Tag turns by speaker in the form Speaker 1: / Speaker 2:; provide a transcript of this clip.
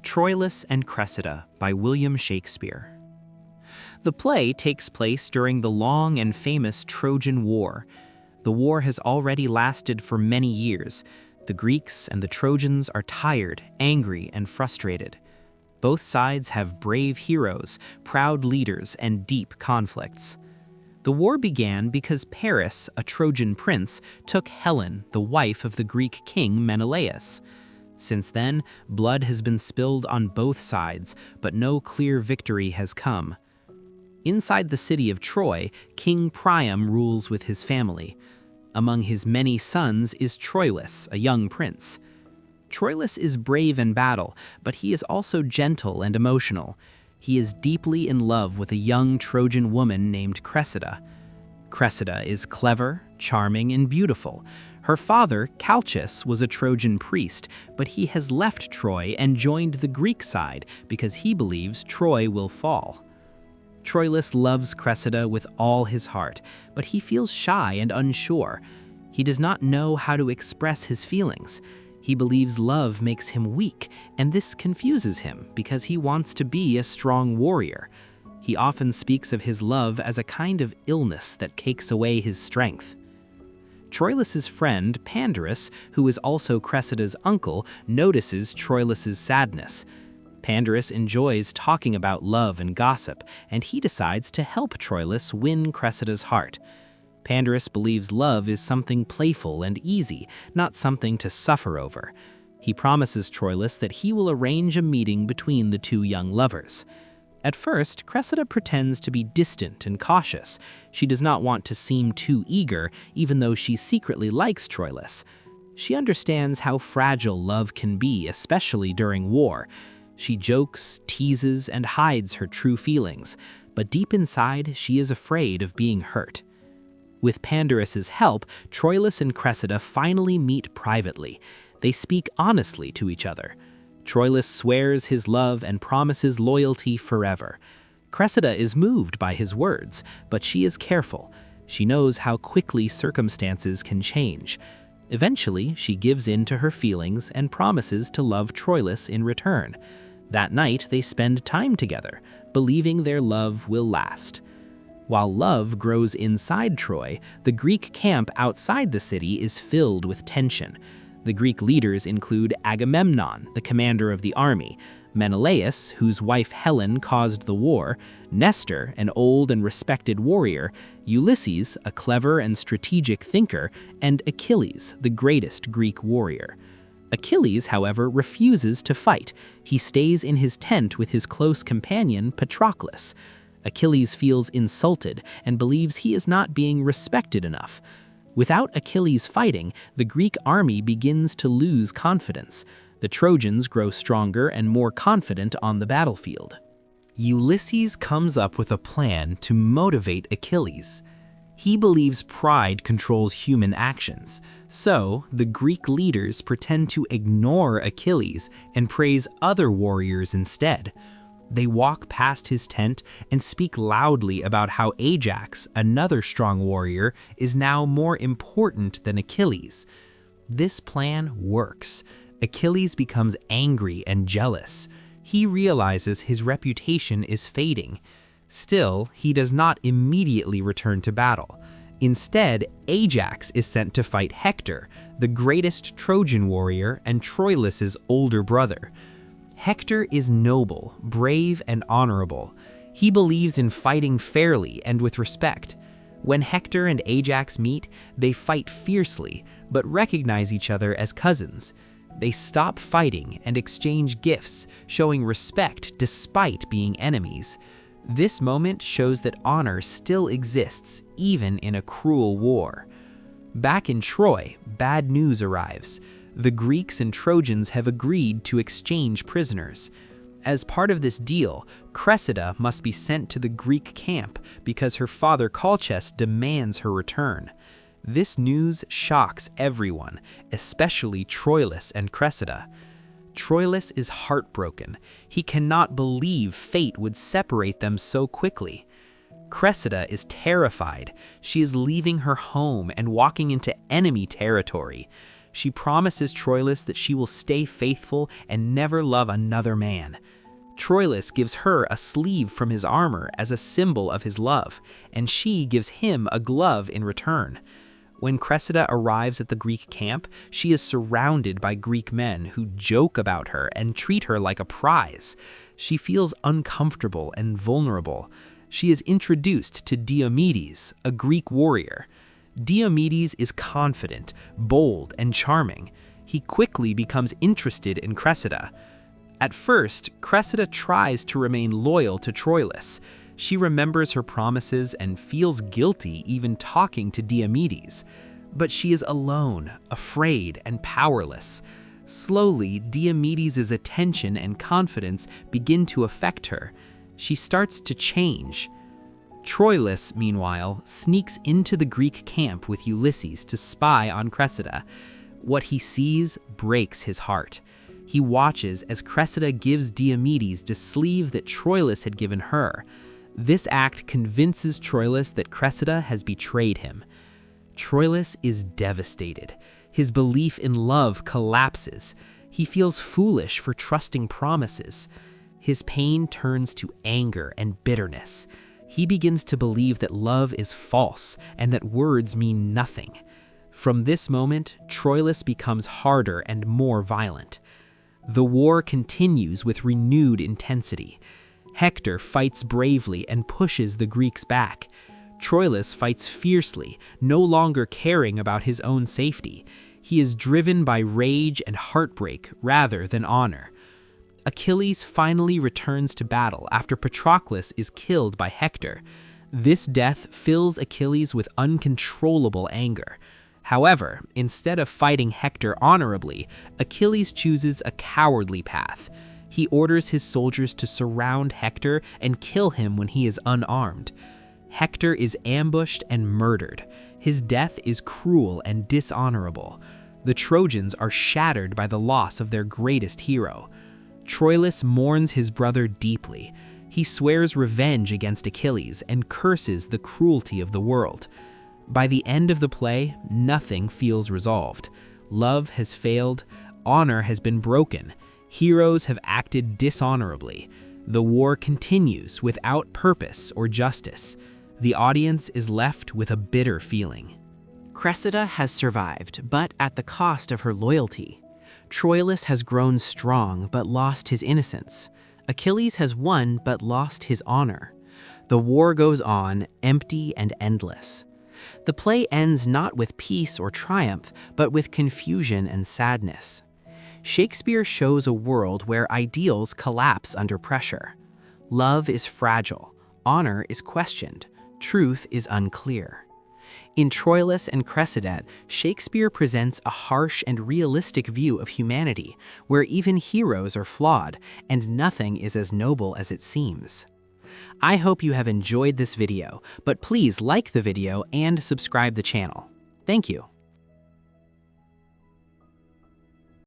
Speaker 1: Troilus and Cressida by William Shakespeare. The play takes place during the long and famous Trojan War. The war has already lasted for many years. The Greeks and the Trojans are tired, angry, and frustrated. Both sides have brave heroes, proud leaders, and deep conflicts. The war began because Paris, a Trojan prince, took Helen, the wife of the Greek king Menelaus. Since then, blood has been spilled on both sides, but no clear victory has come. Inside the city of Troy, King Priam rules with his family. Among his many sons is Troilus, a young prince. Troilus is brave in battle, but he is also gentle and emotional. He is deeply in love with a young Trojan woman named Cressida. Cressida is clever, charming, and beautiful. Her father, Calchas, was a Trojan priest, but he has left Troy and joined the Greek side because he believes Troy will fall. Troilus loves Cressida with all his heart, but he feels shy and unsure. He does not know how to express his feelings. He believes love makes him weak, and this confuses him because he wants to be a strong warrior. He often speaks of his love as a kind of illness that takes away his strength. Troilus's friend, Pandarus, who is also Cressida's uncle, notices Troilus's sadness. Pandarus enjoys talking about love and gossip, and he decides to help Troilus win Cressida's heart. Pandarus believes love is something playful and easy, not something to suffer over. He promises Troilus that he will arrange a meeting between the two young lovers. At first, Cressida pretends to be distant and cautious. She does not want to seem too eager, even though she secretly likes Troilus. She understands how fragile love can be, especially during war. She jokes, teases, and hides her true feelings, but deep inside, she is afraid of being hurt. With Pandarus's help, Troilus and Cressida finally meet privately. They speak honestly to each other. Troilus swears his love and promises loyalty forever. Cressida is moved by his words, but she is careful. She knows how quickly circumstances can change. Eventually, she gives in to her feelings and promises to love Troilus in return. That night, they spend time together, believing their love will last. While love grows inside Troy, the Greek camp outside the city is filled with tension. The Greek leaders include Agamemnon, the commander of the army, Menelaus, whose wife Helen caused the war, Nestor, an old and respected warrior, Ulysses, a clever and strategic thinker, and Achilles, the greatest Greek warrior. Achilles, however, refuses to fight. He stays in his tent with his close companion, Patroclus. Achilles feels insulted and believes he is not being respected enough. Without Achilles fighting, the Greek army begins to lose confidence. The Trojans grow stronger and more confident on the battlefield. Ulysses comes up with a plan to motivate Achilles. He believes pride controls human actions, so the Greek leaders pretend to ignore Achilles and praise other warriors instead. They walk past his tent and speak loudly about how Ajax, another strong warrior, is now more important than Achilles. This plan works. Achilles becomes angry and jealous. He realizes his reputation is fading. Still, he does not immediately return to battle. Instead, Ajax is sent to fight Hector, the greatest Trojan warrior and Troilus's older brother. Hector is noble, brave, and honorable. He believes in fighting fairly and with respect. When Hector and Ajax meet, they fight fiercely, but recognize each other as cousins. They stop fighting and exchange gifts, showing respect despite being enemies. This moment shows that honor still exists, even in a cruel war. Back in Troy, bad news arrives. The Greeks and Trojans have agreed to exchange prisoners. As part of this deal, Cressida must be sent to the Greek camp because her father Calchas demands her return. This news shocks everyone, especially Troilus and Cressida. Troilus is heartbroken. He cannot believe fate would separate them so quickly. Cressida is terrified. She is leaving her home and walking into enemy territory. She promises Troilus that she will stay faithful and never love another man. Troilus gives her a sleeve from his armor as a symbol of his love, and she gives him a glove in return. When Cressida arrives at the Greek camp, she is surrounded by Greek men who joke about her and treat her like a prize. She feels uncomfortable and vulnerable. She is introduced to Diomedes, a Greek warrior. Diomedes is confident, bold, and charming. He quickly becomes interested in Cressida. At first, Cressida tries to remain loyal to Troilus. She remembers her promises and feels guilty even talking to Diomedes. But she is alone, afraid, and powerless. Slowly, Diomedes' attention and confidence begin to affect her. She starts to change. Troilus, meanwhile, sneaks into the Greek camp with Ulysses to spy on Cressida. What he sees breaks his heart. He watches as Cressida gives Diomedes the sleeve that Troilus had given her. This act convinces Troilus that Cressida has betrayed him. Troilus is devastated. His belief in love collapses. He feels foolish for trusting promises. His pain turns to anger and bitterness. He begins to believe that love is false and that words mean nothing. From this moment, Troilus becomes harder and more violent. The war continues with renewed intensity. Hector fights bravely and pushes the Greeks back. Troilus fights fiercely, no longer caring about his own safety. He is driven by rage and heartbreak rather than honor. Achilles finally returns to battle after Patroclus is killed by Hector. This death fills Achilles with uncontrollable anger. However, instead of fighting Hector honorably, Achilles chooses a cowardly path. He orders his soldiers to surround Hector and kill him when he is unarmed. Hector is ambushed and murdered. His death is cruel and dishonorable. The Trojans are shattered by the loss of their greatest hero. Troilus mourns his brother deeply. He swears revenge against Achilles and curses the cruelty of the world. By the end of the play, nothing feels resolved. Love has failed, honor has been broken, heroes have acted dishonorably. The war continues without purpose or justice. The audience is left with a bitter feeling. Cressida has survived, but at the cost of her loyalty. Troilus has grown strong but lost his innocence. Achilles has won but lost his honor. The war goes on, empty and endless. The play ends not with peace or triumph, but with confusion and sadness. Shakespeare shows a world where ideals collapse under pressure. Love is fragile, honor is questioned, truth is unclear. In Troilus and Cressida, Shakespeare presents a harsh and realistic view of humanity, where even heroes are flawed and nothing is as noble as it seems. I hope you have enjoyed this video, but please like the video and subscribe the channel. Thank you.